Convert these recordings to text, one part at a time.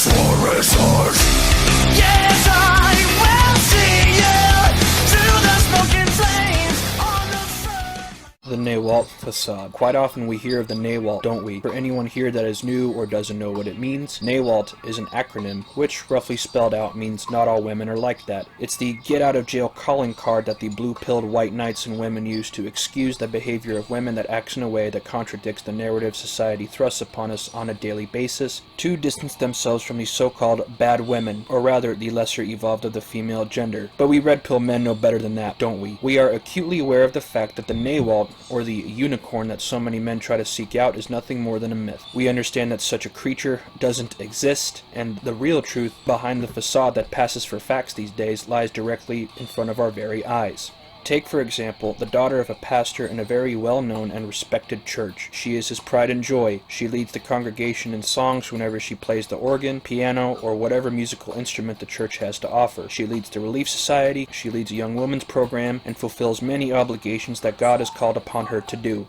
Yes, I will see you through the smoking flames on the sun. The Nawalt Facade. Quite often we hear of the Nawalt, don't we? For anyone here that is new or doesn't know what it means, Nawalt is an acronym, which, roughly spelled out, means not all women are like that. It's the get-out-of-jail calling card that the blue-pilled white knights and women use to excuse the behavior of women that acts in a way that contradicts the narrative society thrusts upon us on a daily basis, to distance themselves from the so-called bad women, or rather the lesser evolved of the female gender. But we red-pill men know better than that, don't we? We are acutely aware of the fact that the Nawalt, or the unicorn that so many men try to seek out, is nothing more than a myth. We understand that such a creature doesn't exist, and the real truth behind the facade that passes for facts these days lies directly in front of our very eyes. Take, for example, the daughter of a pastor in a very well-known and respected church. She is his pride and joy. She leads the congregation in songs whenever she plays the organ, piano, or whatever musical instrument the church has to offer. She leads the Relief Society, she leads a young women's program, and fulfills many obligations that God has called upon her to do.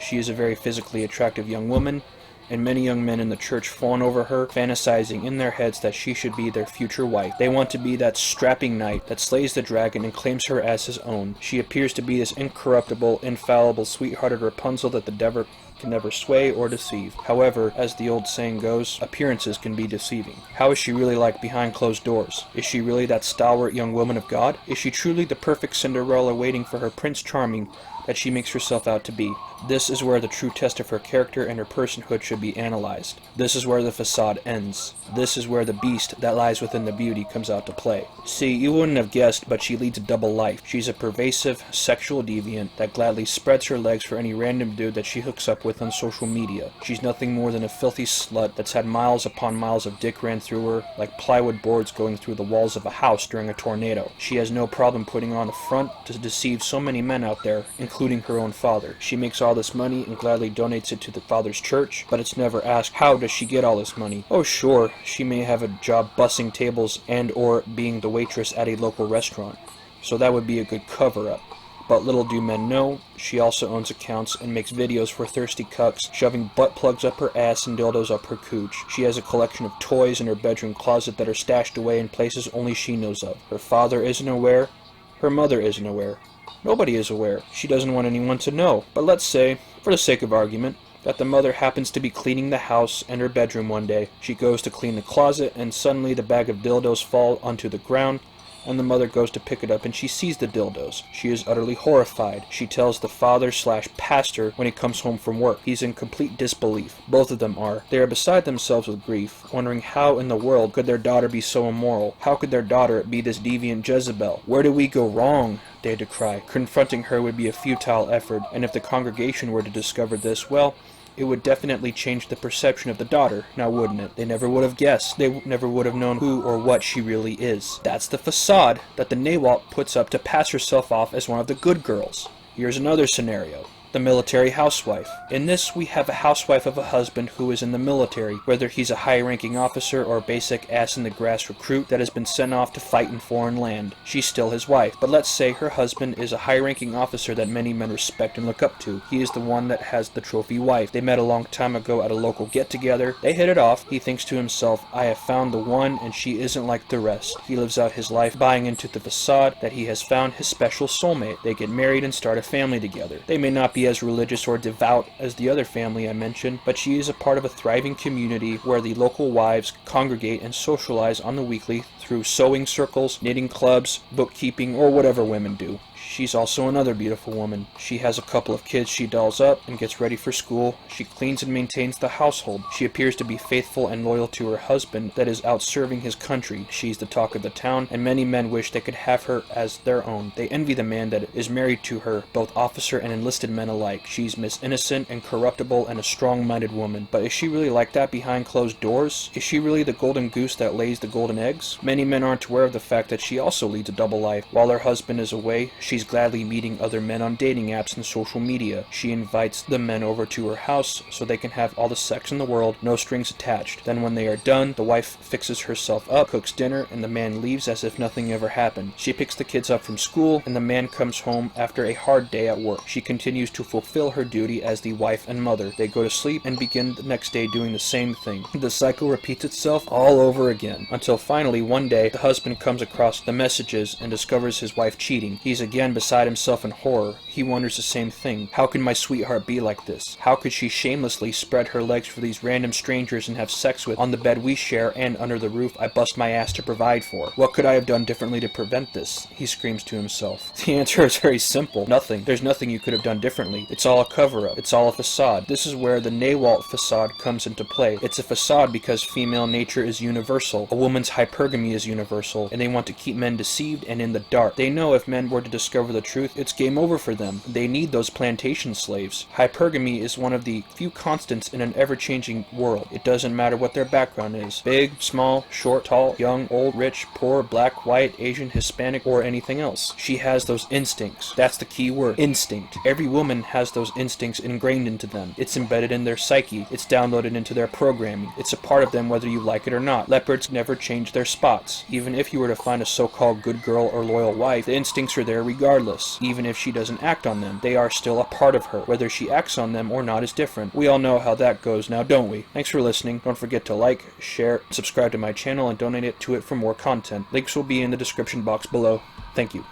She is a very physically attractive young woman, and many young men in the church fawn over her, fantasizing in their heads that she should be their future wife. They want to be that strapping knight that slays the dragon and claims her as his own. She appears to be this incorruptible, infallible, sweet-hearted Rapunzel that the devil can never sway or deceive. However, as the old saying goes, appearances can be deceiving. How is she really like behind closed doors? Is she really that stalwart young woman of God? Is she truly the perfect Cinderella waiting for her Prince Charming that she makes herself out to be? This is where the true test of her character and her personhood should be analyzed. This is where the facade ends. This is where the beast that lies within the beauty comes out to play. See, you wouldn't have guessed, but she leads a double life. She's a pervasive, sexual deviant that gladly spreads her legs for any random dude that she hooks up with on social media. She's nothing more than a filthy slut that's had miles upon miles of dick ran through her, like plywood boards going through the walls of a house during a tornado. She has no problem putting on a front to deceive so many men out there, including her own father. She makes all this money and gladly donates it to the father's church, but it's never asked, how does she get all this money? Oh sure, she may have a job bussing tables and or being the waitress at a local restaurant, so that would be a good cover-up. But little do men know, she also owns accounts and makes videos for thirsty cucks, shoving butt plugs up her ass and dildos up her cooch. She has a collection of toys in her bedroom closet that are stashed away in places only she knows of. Her father isn't aware, her mother isn't aware. Nobody is aware. She doesn't want anyone to know. But let's say, for the sake of argument, that the mother happens to be cleaning the house and her bedroom one day. She goes to clean the closet and suddenly the bag of dildos fall onto the ground, and the mother goes to pick it up and she sees the dildos. She is utterly horrified. She tells the father/pastor when he comes home from work. He's in complete disbelief. Both of them are. They are beside themselves with grief, wondering how in the world could their daughter be so immoral? How could their daughter be this deviant Jezebel? Where did we go wrong? They had to cry. Confronting her would be a futile effort, and if the congregation were to discover this, well, it would definitely change the perception of the daughter, now wouldn't it? They never would have guessed. They never would have known who or what she really is. That's the facade that the Nawalt puts up to pass herself off as one of the good girls. Here's another scenario. The military housewife. In this, we have a housewife of a husband who is in the military, whether he's a high-ranking officer or a basic ass-in-the-grass recruit that has been sent off to fight in foreign land. She's still his wife, but let's say her husband is a high-ranking officer that many men respect and look up to. He is the one that has the trophy wife. They met a long time ago at a local get-together. They hit it off. He thinks to himself, I have found the one and she isn't like the rest. He lives out his life buying into the facade that he has found his special soulmate. They get married and start a family together. They may not be as religious or devout as the other family I mentioned, but she is a part of a thriving community where the local wives congregate and socialize on the weekly through sewing circles, knitting clubs, bookkeeping, or whatever women do. She's also another beautiful woman. She has a couple of kids she dolls up and gets ready for school. She cleans and maintains the household. She appears to be faithful and loyal to her husband that is out serving his country. She's the talk of the town, and many men wish they could have her as their own. They envy the man that is married to her, both officer and enlisted men alike. She's Miss Innocent, incorruptible, and a strong-minded woman. But is she really like that behind closed doors? Is she really the golden goose that lays the golden eggs? Many men aren't aware of the fact that she also leads a double life. While her husband is away, she's She's gladly meeting other men on dating apps and social media. She invites the men over to her house so they can have all the sex in the world, no strings attached. Then when they are done, the wife fixes herself up, cooks dinner, and the man leaves as if nothing ever happened. She picks the kids up from school, and the man comes home after a hard day at work. She continues to fulfill her duty as the wife and mother. They go to sleep and begin the next day doing the same thing. The cycle repeats itself all over again, until finally one day the husband comes across the messages and discovers his wife cheating. He's again beside himself in horror. He wonders the same thing. How could my sweetheart be like this? How could she shamelessly spread her legs for these random strangers and have sex with on the bed we share and under the roof I bust my ass to provide for? What could I have done differently to prevent this? He screams to himself. The answer is very simple. Nothing. There's nothing you could have done differently. It's all a cover-up. It's all a facade. This is where the Nawalt facade comes into play. It's a facade because female nature is universal. A woman's hypergamy is universal, and they want to keep men deceived and in the dark. They know if men were to discover the truth, it's game over for them. They need those plantation slaves. Hypergamy is one of the few constants in an ever-changing world. It doesn't matter what their background is. Big, small, short, tall, young, old, rich, poor, black, white, Asian, Hispanic, or anything else. She has those instincts. That's the key word. Instinct. Every woman has those instincts ingrained into them. It's embedded in their psyche. It's downloaded into their programming. It's a part of them whether you like it or not. Leopards never change their spots. Even if you were to find a so-called good girl or loyal wife, the instincts are there regardless. Even if she doesn't act on them, they are still a part of her. Whether she acts on them or not is different. We all know how that goes now, don't we? Thanks for listening. Don't forget to like, share, subscribe to my channel, and donate it to it for more content. Links will be in the description box below. Thank you.